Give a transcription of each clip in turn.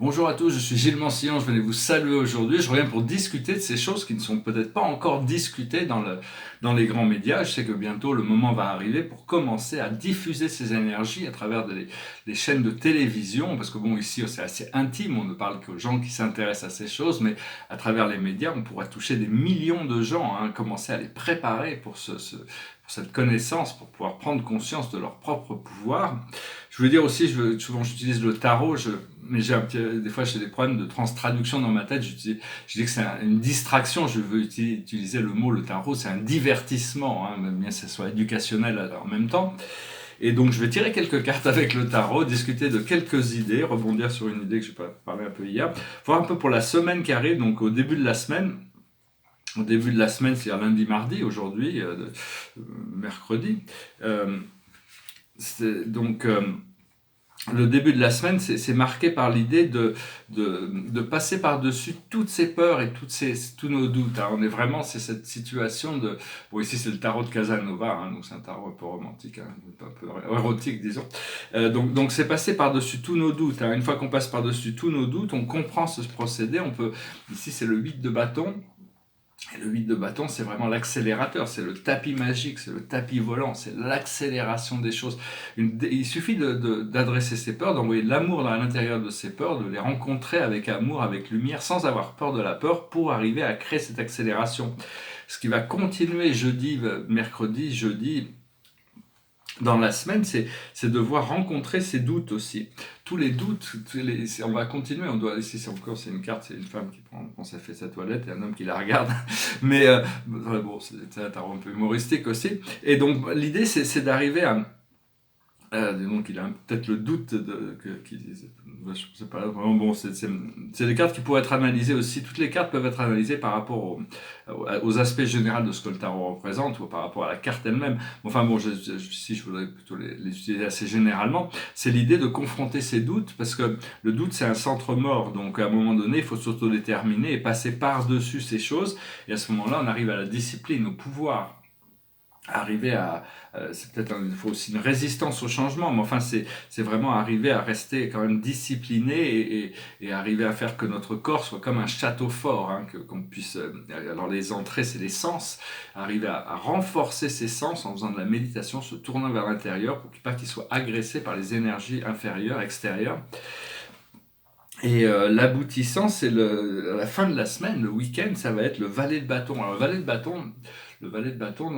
Bonjour à tous, je suis Gilles Mancillon, je venais vous saluer aujourd'hui. Je reviens pour discuter de ces choses qui ne sont peut-être pas encore discutées dans les grands médias. Je sais que bientôt le moment va arriver pour commencer à diffuser ces énergies à travers des chaînes de télévision, parce que bon, ici c'est assez intime, on ne parle qu'aux gens qui s'intéressent à ces choses, mais à travers les médias, on pourra toucher des millions de gens, commencer à les préparer pour pour cette connaissance, pour pouvoir prendre conscience de leur propre pouvoir. Je voulais dire aussi, souvent j'utilise le tarot, mais des fois j'ai des problèmes de transtraduction dans ma tête. Je dis que c'est une distraction. Je veux utiliser le mot, le tarot, c'est un divertissement, même bien que ce soit éducationnel en même temps. Et donc je vais tirer quelques cartes avec le tarot, discuter de quelques idées, rebondir sur une idée que j'ai parlé un peu hier, voir un peu pour la semaine qui arrive, donc au début de la semaine. Au début de la semaine, c'est-à-dire lundi, mardi, aujourd'hui, mercredi. Donc le début de la semaine, c'est marqué par l'idée de passer par-dessus toutes ces peurs et tous nos doutes. On est vraiment, c'est cette situation de... Bon, ici, c'est le tarot de Casanova, donc c'est un tarot un peu romantique, un peu érotique, disons. Donc c'est passer par-dessus tous nos doutes. Une fois qu'on passe par-dessus tous nos doutes, on comprend ce procédé. Ici, c'est le 8 de bâton. Et le 8 de bâton, c'est vraiment l'accélérateur, c'est le tapis magique, c'est le tapis volant, c'est l'accélération des choses. Il suffit d'adresser ses peurs, d'envoyer de l'amour dans l'intérieur de ses peurs, de les rencontrer avec amour, avec lumière, sans avoir peur de la peur, pour arriver à créer cette accélération. Ce qui va continuer mercredi, jeudi, dans la semaine, c'est devoir rencontrer ses doutes aussi. Tous les doutes, on va continuer. Ici, c'est une carte, c'est une femme qui prend ça fait sa toilette et un homme qui la regarde. Mais bon, c'est un tarot un peu humoristique aussi. Et donc, l'idée, c'est d'arriver à... donc il a peut-être le doute je sais pas vraiment. Bon, c'est des cartes qui pourraient être analysées aussi. Toutes les cartes peuvent être analysées par rapport aux aspects généraux de ce que le tarot représente ou par rapport à la carte elle-même. Enfin bon, si je voudrais plutôt les utiliser assez généralement, c'est l'idée de confronter ces doutes, parce que le doute c'est un centre mort. Donc à un moment donné, il faut s'autodéterminer et passer par-dessus ces choses. Et à ce moment-là, on arrive à la discipline, au pouvoir. Il faut aussi une résistance au changement, mais enfin c'est vraiment arriver à rester quand même discipliné et arriver à faire que notre corps soit comme un château fort, qu'on puisse, alors les entrées c'est les sens, arriver à renforcer ces sens en faisant de la méditation, se tournant vers l'intérieur pour pas qu'ils soient agressés par les énergies inférieures, extérieures. Et l'aboutissant, c'est la fin de la semaine, le week-end, ça va être le valet de bâton. Alors le valet de bâton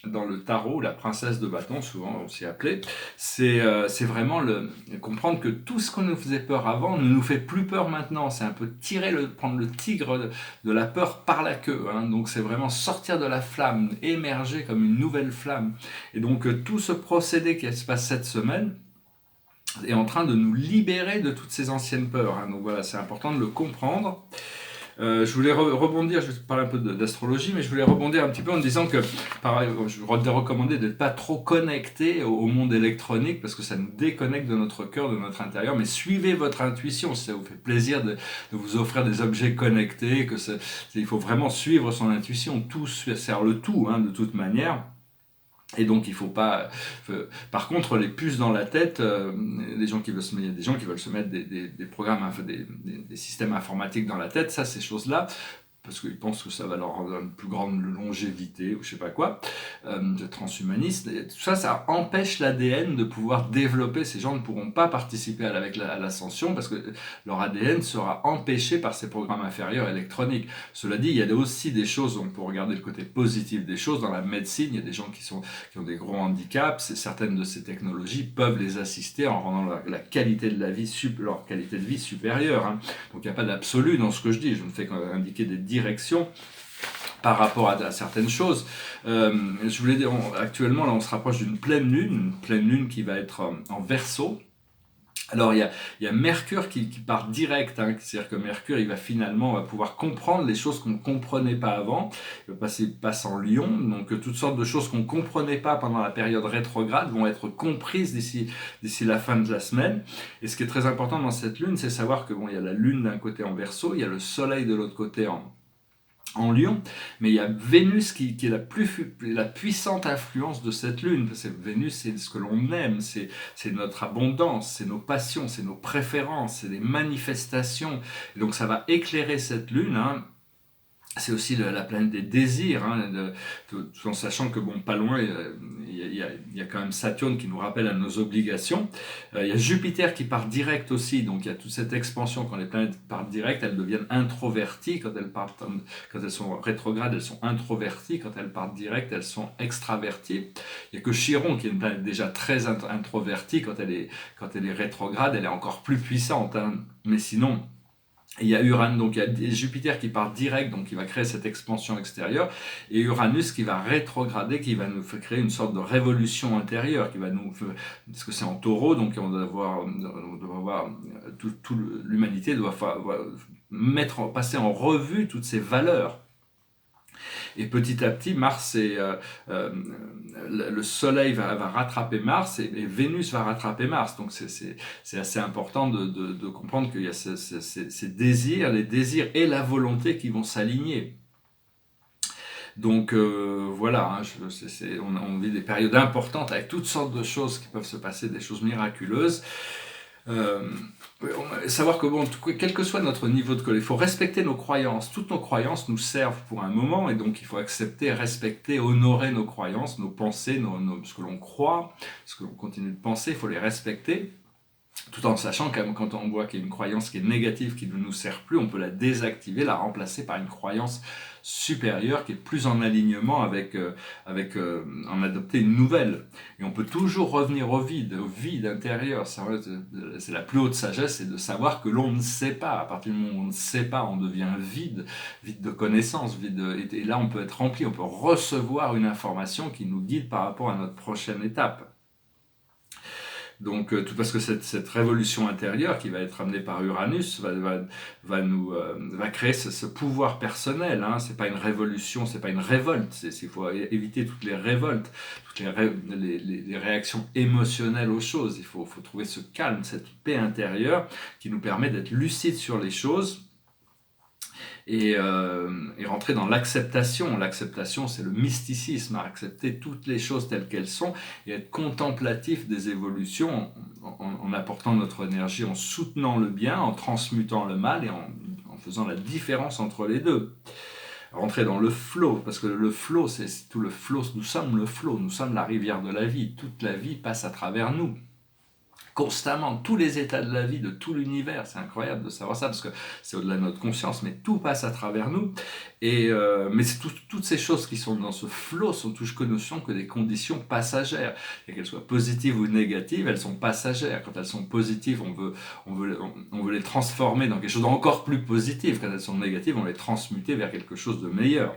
dans le tarot, la princesse de bâton, souvent aussi appelée, c'est vraiment comprendre que tout ce qu'on nous faisait peur avant ne nous fait plus peur maintenant. C'est un peu prendre le tigre de la peur par la queue. Donc c'est vraiment sortir de la flamme, émerger comme une nouvelle flamme. Et donc tout ce procédé qui se passe cette semaine est en train de nous libérer de toutes ces anciennes peurs. Donc voilà, c'est important de le comprendre. Je voulais rebondir, je vais parler un peu d'astrologie, mais je voulais rebondir un petit peu en disant que, pareil, je voudrais recommander d'être pas trop connecté au monde électronique, parce que ça nous déconnecte de notre cœur, de notre intérieur, mais suivez votre intuition, si ça vous fait plaisir de vous offrir des objets connectés, il faut vraiment suivre son intuition, tout sert le tout, de toute manière. Et donc il faut pas. Par contre, les puces dans la tête, il y a des gens qui veulent se mettre des programmes, des systèmes informatiques dans la tête. Ça, ces choses-là, parce qu'ils pensent que ça va leur rendre une plus grande longévité ou je sais pas quoi, de transhumaniste. Et tout ça, ça empêche l'ADN de pouvoir développer. Ces gens ne pourront pas participer à l'ascension parce que leur ADN sera empêché par ces programmes inférieurs électroniques. Cela dit, il y a aussi des choses, on peut regarder le côté positif des choses. Dans la médecine, il y a des gens qui ont des gros handicaps. Certaines de ces technologies peuvent les assister en rendant leur qualité de vie supérieure. Donc il n'y a pas d'absolu dans ce que je dis. Je ne fais qu'indiquer des direction par rapport à certaines choses. Je voulais dire, actuellement, là, on se rapproche d'une pleine lune qui va être en Verseau. Alors il y a Mercure qui part direct, c'est-à-dire que Mercure il va pouvoir comprendre les choses qu'on ne comprenait pas avant. Il passe en Lion, donc toutes sortes de choses qu'on ne comprenait pas pendant la période rétrograde vont être comprises d'ici la fin de la semaine. Et ce qui est très important dans cette lune, c'est savoir que il y a la lune d'un côté en Verseau, il y a le soleil de l'autre côté en en Lion, mais il y a Vénus qui est la puissante influence de cette lune. Parce que Vénus, c'est ce que l'on aime, c'est notre abondance, c'est nos passions, c'est nos préférences, c'est des manifestations. Et donc ça va éclairer cette lune, hein. C'est aussi la planète des désirs, hein, tout en sachant que, bon, pas loin, il y a quand même Saturne qui nous rappelle à nos obligations. Il y a Jupiter qui part direct aussi, donc il y a toute cette expansion. Quand les planètes partent direct, elles deviennent introverties. Quand elles sont rétrogrades, elles sont introverties. Quand elles partent direct, elles sont extraverties. Il n'y a que Chiron qui est une planète déjà très introvertie. Quand elle est rétrograde, elle est encore plus puissante, hein. Mais sinon, il y a Uranus, donc il y a Jupiter qui part direct, donc qui va créer cette expansion extérieure, et Uranus qui va rétrograder, qui va nous créer une sorte de révolution intérieure, parce que c'est en Taureau, donc on doit avoir l'humanité doit passer en revue toutes ces valeurs. Et petit à petit, le Soleil va rattraper Mars et Vénus va rattraper Mars. Donc c'est assez important de comprendre qu'il y a ces désirs, les désirs et la volonté qui vont s'aligner. Donc voilà, hein, on vit des périodes importantes avec toutes sortes de choses qui peuvent se passer, des choses miraculeuses. Savoir que, bon, quel que soit notre niveau de colère, il faut respecter nos croyances. Toutes nos croyances nous servent pour un moment, et donc il faut accepter, respecter, honorer nos croyances, nos pensées, ce que l'on croit, ce que l'on continue de penser, il faut les respecter. Tout en sachant que quand on voit qu'il y a une croyance qui est négative, qui ne nous sert plus, on peut la désactiver, la remplacer par une croyance supérieure qui est plus en alignement en adopter une nouvelle. Et on peut toujours revenir au vide intérieur. C'est la plus haute sagesse, c'est de savoir que l'on ne sait pas. À partir du moment où on ne sait pas, on devient vide de connaissances, et là on peut être rempli, on peut recevoir une information qui nous guide par rapport à notre prochaine étape. Donc, tout parce que cette révolution intérieure qui va être amenée par Uranus va créer ce pouvoir personnel, hein. C'est pas une révolution, c'est pas une révolte. Il faut éviter toutes les révoltes, toutes les réactions émotionnelles aux choses. Il faut trouver ce calme, cette paix intérieure qui nous permet d'être lucide sur les choses. Et rentrer dans l'acceptation. L'acceptation, c'est le mysticisme, accepter toutes les choses telles qu'elles sont et être contemplatif des évolutions en apportant notre énergie, en soutenant le bien, en transmutant le mal et en faisant la différence entre les deux. Rentrer dans le flow, parce que le flow, c'est tout le flow, nous sommes le flow, nous sommes la rivière de la vie, toute la vie passe à travers nous. Constamment, tous les états de la vie, de tout l'univers, c'est incroyable de savoir ça, parce que c'est au-delà de notre conscience, mais tout passe à travers nous, mais toutes ces choses qui sont dans ce flot sont toutes que des conditions passagères, et qu'elles soient positives ou négatives, elles sont passagères. Quand elles sont positives, on veut les transformer dans quelque chose d'encore plus positif. Quand elles sont négatives, on veut les transmuter vers quelque chose de meilleur.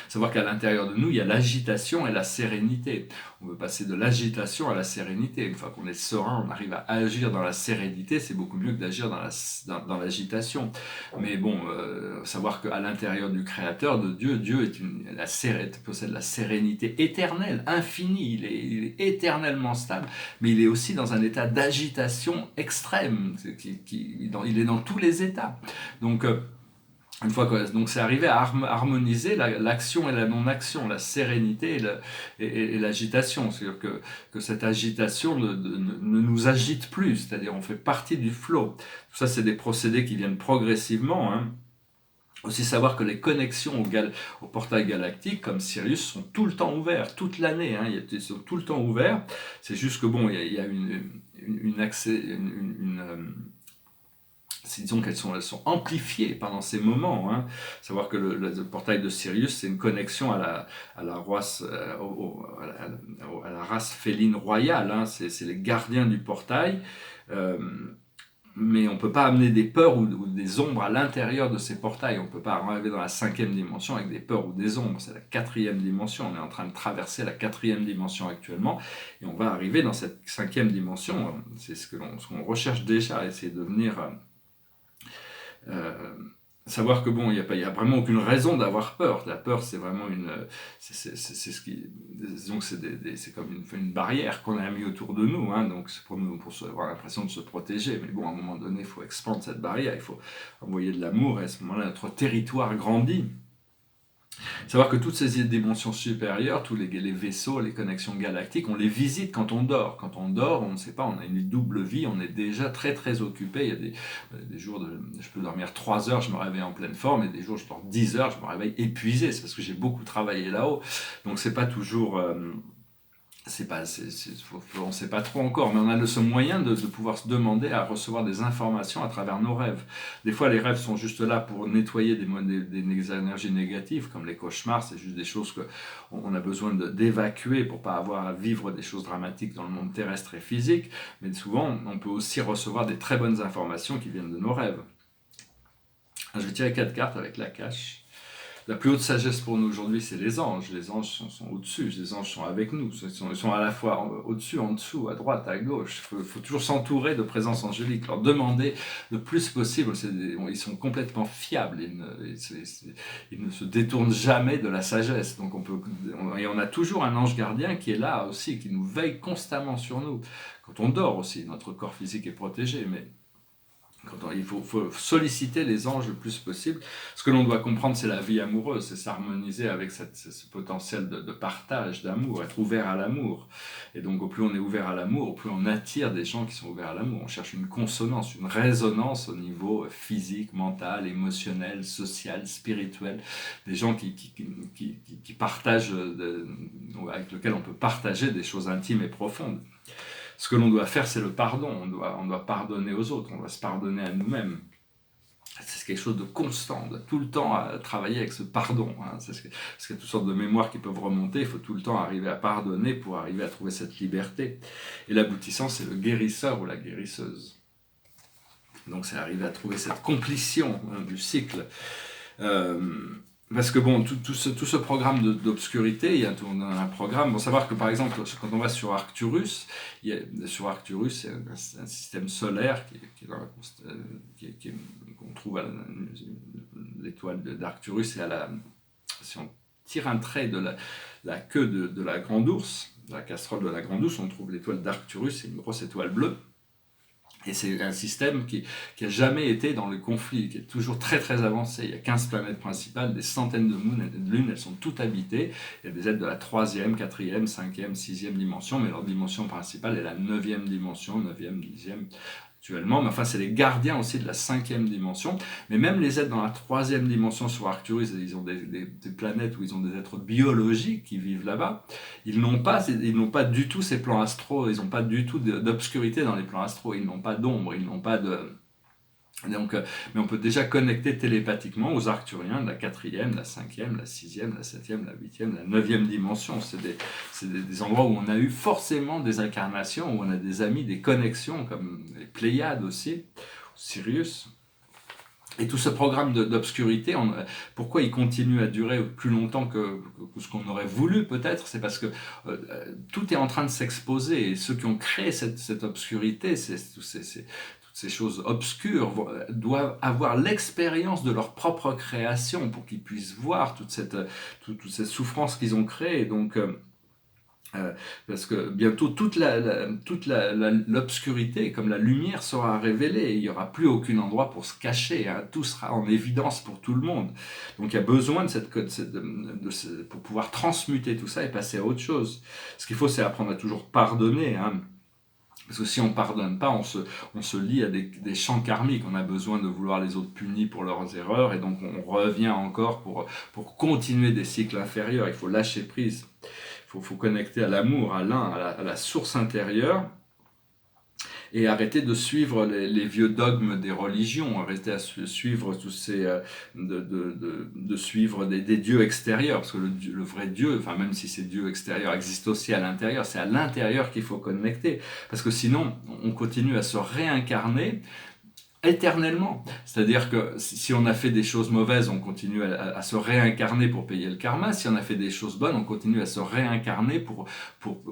Savoir qu'à l'intérieur de nous, il y a l'agitation et la sérénité. On veut passer de l'agitation à la sérénité. Une fois qu'on est serein, on arrive à agir dans la sérénité, c'est beaucoup mieux que d'agir dans l'agitation. Mais bon, savoir qu'à l'intérieur du Créateur, de Dieu possède la sérénité éternelle, infinie. Il est éternellement stable, mais il est aussi dans un état d'agitation extrême. Il est dans tous les états. Donc, une fois que c'est arrivé à harmoniser l'action et la non-action, la sérénité et l'agitation. C'est-à-dire que cette agitation ne nous agite plus, c'est-à-dire on fait partie du flow. Tout ça, c'est des procédés qui viennent progressivement, hein. Aussi savoir que les connexions au portail galactique, comme Sirius, sont tout le temps ouverts, toute l'année, hein, ils sont tout le temps ouverts. C'est juste que bon, il y a disons qu'elles sont amplifiées pendant ces moments, hein. Savoir que le portail de Sirius, c'est une connexion à la race féline royale, hein. C'est les gardiens du portail, mais on ne peut pas amener des peurs ou des ombres à l'intérieur de ces portails. On ne peut pas arriver dans la 5e dimension avec des peurs ou des ombres. C'est la 4e dimension. On est en train de traverser la 4e dimension actuellement. Et on va arriver dans cette 5e dimension. C'est ce qu'on recherche déjà, essayer de devenir savoir que bon, il y a vraiment aucune raison d'avoir peur. La peur, c'est vraiment c'est ce qui, disons que c'est comme une barrière qu'on a mis autour de nous, hein, donc c'est pour nous, avoir l'impression de se protéger. Mais bon, à un moment donné, il faut expandre cette barrière, il faut envoyer de l'amour, et à ce moment-là, notre territoire grandit. Savoir que toutes ces dimensions supérieures, tous les vaisseaux, les connexions galactiques, on les visite quand on dort. Quand on dort, on ne sait pas, on a une double vie, on est déjà très très occupé. Il y a des jours, je peux dormir 3 heures, je me réveille en pleine forme, et des jours, je dors 10 heures, je me réveille épuisé. C'est parce que j'ai beaucoup travaillé là-haut. Donc c'est pas toujours... on ne sait pas trop encore, mais on a ce moyen de pouvoir se demander à recevoir des informations à travers nos rêves. Des fois, les rêves sont juste là pour nettoyer des énergies négatives, comme les cauchemars, c'est juste des choses qu'on a besoin d'évacuer pour ne pas avoir à vivre des choses dramatiques dans le monde terrestre et physique, mais souvent, on peut aussi recevoir des très bonnes informations qui viennent de nos rêves. Je vais tirer 4 cartes avec la cache. La plus haute sagesse pour nous aujourd'hui, c'est les anges. Les anges sont au-dessus, les anges sont avec nous. Ils sont à la fois au-dessus, en dessous, à droite, à gauche. Il faut toujours s'entourer de présence angélique, leur demander le plus possible. Ils sont complètement fiables, ils ne se détournent jamais de la sagesse. Donc on a toujours un ange gardien qui est là aussi, qui nous veille constamment sur nous. Quand on dort aussi, notre corps physique est protégé, mais... Il faut solliciter les anges le plus possible. Ce que l'on doit comprendre, c'est la vie amoureuse, c'est s'harmoniser avec ce potentiel de partage, d'amour, être ouvert à l'amour. Et donc, au plus on est ouvert à l'amour, au plus on attire des gens qui sont ouverts à l'amour. On cherche une consonance, une résonance au niveau physique, mental, émotionnel, social, spirituel. Des gens qui partagent, avec lesquels on peut partager des choses intimes et profondes. Ce que l'on doit faire, c'est le pardon. On doit pardonner aux autres, on doit se pardonner à nous-mêmes. C'est quelque chose de constant, de tout le temps à travailler avec ce pardon. Hein. Parce qu'il y a toutes sortes de mémoires qui peuvent remonter, il faut tout le temps arriver à pardonner pour arriver à trouver cette liberté. Et l'aboutissant, c'est le guérisseur ou la guérisseuse. Donc c'est arriver à trouver cette complétion du cycle. Parce que bon, tout ce programme d'obscurité, il y a un programme, bon, savoir que par exemple, quand on va sur Arcturus, sur Arcturus, c'est un système solaire qu'on trouve à l'étoile d'Arcturus, et si on tire un trait de la queue de la grande ours, de la casserole de la grande ours, on trouve l'étoile d'Arcturus, c'est une grosse étoile bleue. Et c'est un système qui a jamais été dans le conflit, qui est toujours très très avancé. Il y a 15 planètes principales, des centaines de lunes, elles sont toutes habitées. Il y a des êtres de la 3e, 4e, 5e, 6e dimension, mais leur dimension principale est la 9e dimension, 9e, 10e actuellement. Mais enfin, c'est les gardiens aussi de la 5e dimension. Mais même les êtres dans la 3e dimension sur Arcturus, ils ont des planètes où ils ont des êtres biologiques qui vivent là-bas. Ils n'ont pas du tout ces plans astraux, ils n'ont pas du tout d'obscurité dans les plans astraux, ils n'ont pas d'ombre, ils n'ont pas de... Donc, mais on peut déjà connecter télépathiquement aux Arcturiens de la 4e, la 5e, la 6e, la 7e, la 8e, la 9e dimension. C'est des endroits où on a eu forcément des incarnations, où on a des amis, des connexions, comme les Pléiades aussi, Sirius. Et tout ce programme d'obscurité, pourquoi il continue à durer plus longtemps que ce qu'on aurait voulu peut-être, c'est parce que tout est en train de s'exposer, et ceux qui ont créé cette obscurité, toutes ces choses obscures, doivent avoir l'expérience de leur propre création pour qu'ils puissent voir toute cette souffrance qu'ils ont créée. Donc, parce que bientôt toute l'obscurité, comme la lumière, sera révélée, et il n'y aura plus aucun endroit pour se cacher, hein. Tout sera en évidence pour tout le monde. Donc il y a besoin pour pouvoir transmuter tout ça et passer à autre chose. Ce qu'il faut, c'est apprendre à toujours pardonner, hein. Parce que si on ne pardonne pas, on se lie à des champs karmiques. On a besoin de vouloir les autres punis pour leurs erreurs, et donc on revient encore pour continuer des cycles inférieurs. Il faut lâcher prise. Il faut connecter à l'amour, à la source intérieure, et arrêter de suivre les vieux dogmes des religions, arrêter à suivre tous ces de suivre des dieux extérieurs, parce que le vrai Dieu, enfin même si ces dieux extérieurs existent aussi à l'intérieur, c'est à l'intérieur qu'il faut connecter, parce que sinon on continue à se réincarner éternellement. C'est-à-dire que si on a fait des choses mauvaises, on continue à se réincarner pour payer le karma. Si on a fait des choses bonnes, on continue à se réincarner pour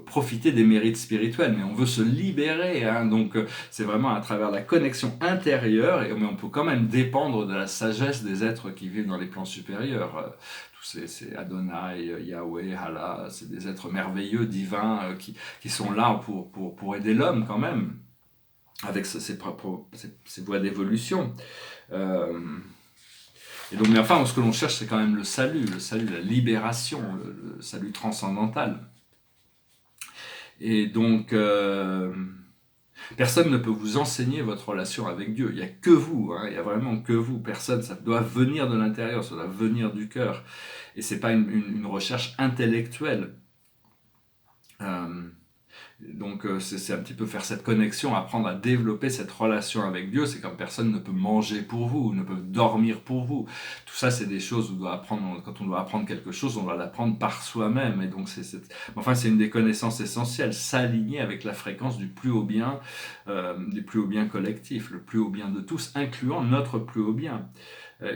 profiter des mérites spirituels. Mais on veut se libérer, hein. Donc c'est vraiment à travers la connexion intérieure, mais on peut quand même dépendre de la sagesse des êtres qui vivent dans les plans supérieurs. C'est Adonai, Yahweh, Allah, c'est des êtres merveilleux, divins, qui sont là pour aider l'homme quand même, avec ses voies d'évolution. Et donc, mais enfin, ce que l'on cherche, c'est quand même le salut, la libération, le salut transcendantal. Et donc, personne ne peut vous enseigner votre relation avec Dieu. Il n'y a que vous, hein, il n'y a vraiment que vous. Personne, ça doit venir de l'intérieur, ça doit venir du cœur. Et ce n'est pas une recherche intellectuelle. Donc c'est un petit peu faire cette connexion, apprendre à développer cette relation avec Dieu. C'est comme personne ne peut manger pour vous, ne peut dormir pour vous. Tout ça, c'est des choses où on doit apprendre, quand on doit apprendre quelque chose, on doit l'apprendre par soi-même. Et donc c'est une des connaissances essentielles, s'aligner avec la fréquence du plus haut bien collectif, le plus haut bien de tous, incluant notre plus haut bien.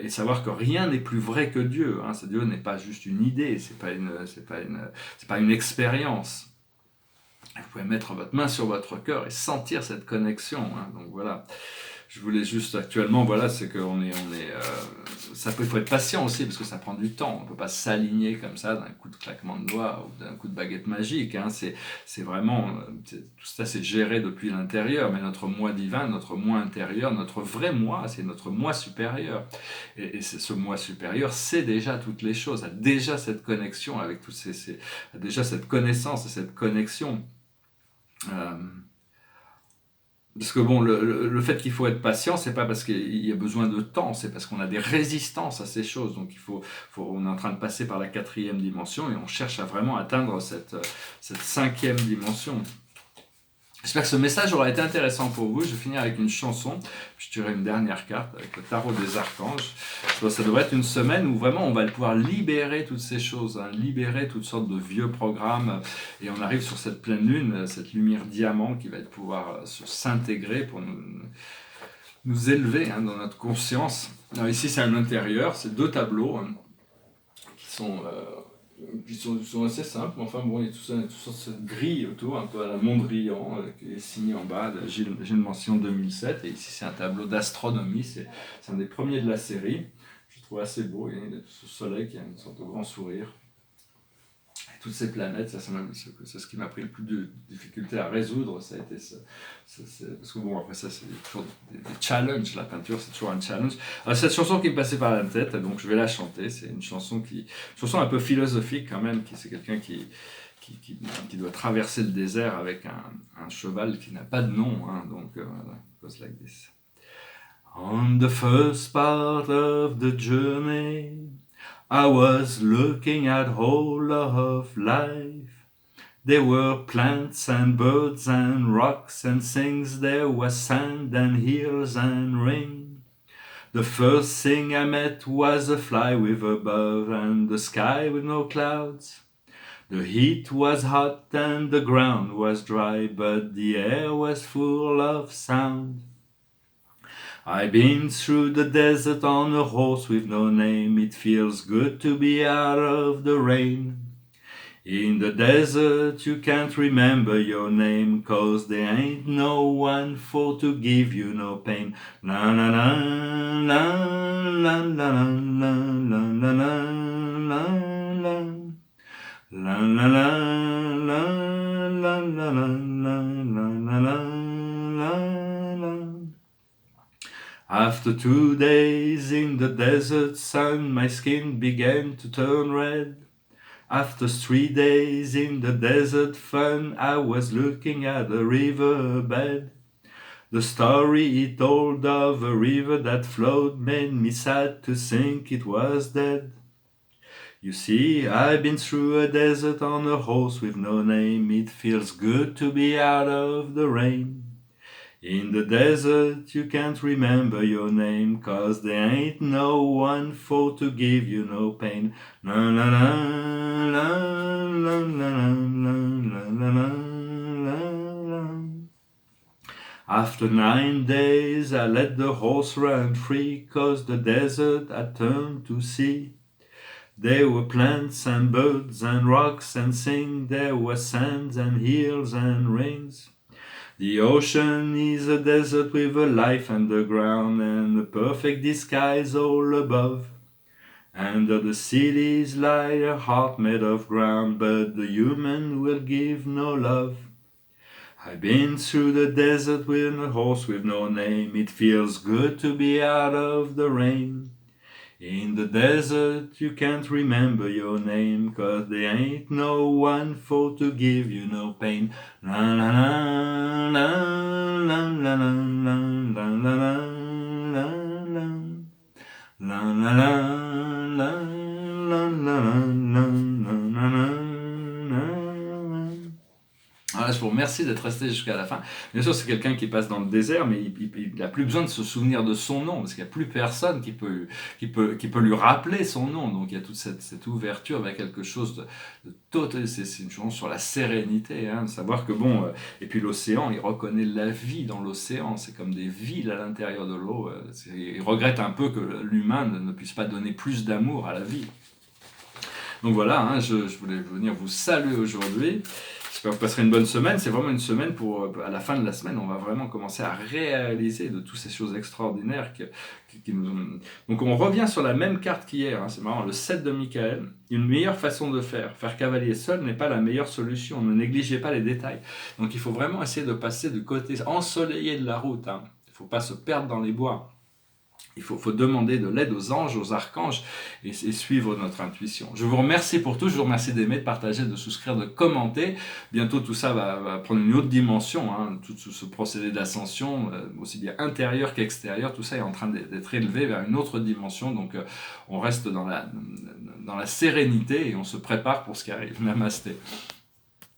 Et savoir que rien n'est plus vrai que Dieu. Hein. Dieu n'est pas juste une idée, c'est pas une expérience. Vous pouvez mettre votre main sur votre cœur et sentir cette connexion. Hein. Donc voilà, je voulais juste actuellement, voilà, c'est qu'on il faut être patient aussi parce que ça prend du temps. On ne peut pas s'aligner comme ça d'un coup de claquement de doigts ou d'un coup de baguette magique. Hein. C'est vraiment, tout ça c'est géré depuis l'intérieur, mais notre moi divin, notre moi intérieur, notre vrai moi, c'est notre moi supérieur. Et ce moi supérieur sait déjà toutes les choses, a déjà cette connexion avec a déjà cette connaissance et cette connexion. Parce que bon, le fait qu'il faut être patient, c'est pas parce qu'il y a besoin de temps, c'est parce qu'on a des résistances à ces choses. Donc on est en train de passer par la 4e dimension et on cherche à vraiment atteindre cette 5e dimension. J'espère que ce message aura été intéressant pour vous. Je vais finir avec une chanson, puis je tirerai une dernière carte avec le tarot des archanges. Ça devrait être une semaine où vraiment on va pouvoir libérer toutes ces choses, hein, libérer toutes sortes de vieux programmes. Et on arrive sur cette pleine lune, cette lumière diamant qui va pouvoir s'intégrer pour nous élever, hein, dans notre conscience. Alors ici c'est un intérieur, c'est 2 tableaux, hein, qui sont assez simples, mais enfin bon, il y a tout ça cette grille autour, un peu à la Mondrian, qui est signé en bas, j'ai une mention 2007, et ici c'est un tableau d'astronomie, c'est un des premiers de la série, je trouve assez beau, il y a ce soleil qui a une sorte de grand sourire. Et toutes ces planètes, c'est ce qui m'a pris le plus de difficulté à résoudre, ça a été parce que bon, après ça c'est toujours des challenges, la peinture c'est toujours un challenge. Alors, cette chanson qui me passait par la tête, donc je vais la chanter, c'est une chanson un peu philosophique quand même, c'est quelqu'un qui doit traverser le désert avec un cheval qui n'a pas de nom, hein, donc voilà, it goes like this. On the first part of the journey, I was looking at whole of life. There were plants and birds and rocks and things, there was sand and hills and rain. The first thing I met was a fly with a above and the sky with no clouds. The heat was hot and the ground was dry, but the air was full of sound. I've been through the desert on a horse with no name. It feels good to be out of the rain. In the desert you can't remember your name, 'cause there ain't no one for to give you no pain. La la la la la la la la la la la la la la la la la la la. After 2 days in the desert sun, my skin began to turn red. After 3 days in the desert fun, I was looking at a riverbed. The story he told of a river that flowed made me sad to think it was dead. You see, I've been through a desert on a horse with no name. It feels good to be out of the rain. In the desert you can't remember your name, 'cause there ain't no one for to give you no pain. La la la la la la la la la la la. After 9 days I let the horse run free, 'cause the desert had turned to sea. There were plants and birds and rocks and things, there were sands and hills and rings. The ocean is a desert with a life underground and a perfect disguise all above. Under the cities lie a heart made of ground, but the human will give no love. I've been through the desert with a horse with no name. It feels good to be out of the rain. In the desert you can't remember your name, 'cause there ain't no one for to give you no pain. La la la la la la la la la la la la la. La la la la la la la la la. Voilà, je vous remercie d'être resté jusqu'à la fin. Bien sûr, c'est quelqu'un qui passe dans le désert, mais il n'a plus besoin de se souvenir de son nom, parce qu'il n'y a plus personne qui peut lui rappeler son nom. Donc il y a toute cette ouverture vers quelque chose de total. C'est une chanson sur la sérénité, hein, de savoir que bon, et puis l'océan, il reconnaît la vie dans l'océan. C'est comme des villes à l'intérieur de l'eau. Il regrette un peu que l'humain ne puisse pas donner plus d'amour à la vie. Donc voilà, hein, je voulais venir vous saluer aujourd'hui. J'espère que vous passerez une bonne semaine. C'est vraiment une semaine pour, à la fin de la semaine, on va vraiment commencer à réaliser de toutes ces choses extraordinaires qui nous ont... Donc on revient sur la même carte qu'hier, hein, c'est marrant, le 7 de Michael. Une meilleure façon de faire cavalier seul n'est pas la meilleure solution, ne négligez pas les détails. Donc il faut vraiment essayer de passer du côté ensoleillé de la route, hein. Il ne faut pas se perdre dans les bois. Il faut demander de l'aide aux anges, aux archanges et suivre notre intuition. Je vous remercie pour tout, je vous remercie d'aimer, de partager, de souscrire, de commenter. Bientôt tout ça va prendre une autre dimension, hein, tout ce procédé d'ascension, aussi bien intérieur qu'extérieur, tout ça est en train d'être élevé vers une autre dimension. Donc on reste dans la sérénité et on se prépare pour ce qui arrive. Namasté.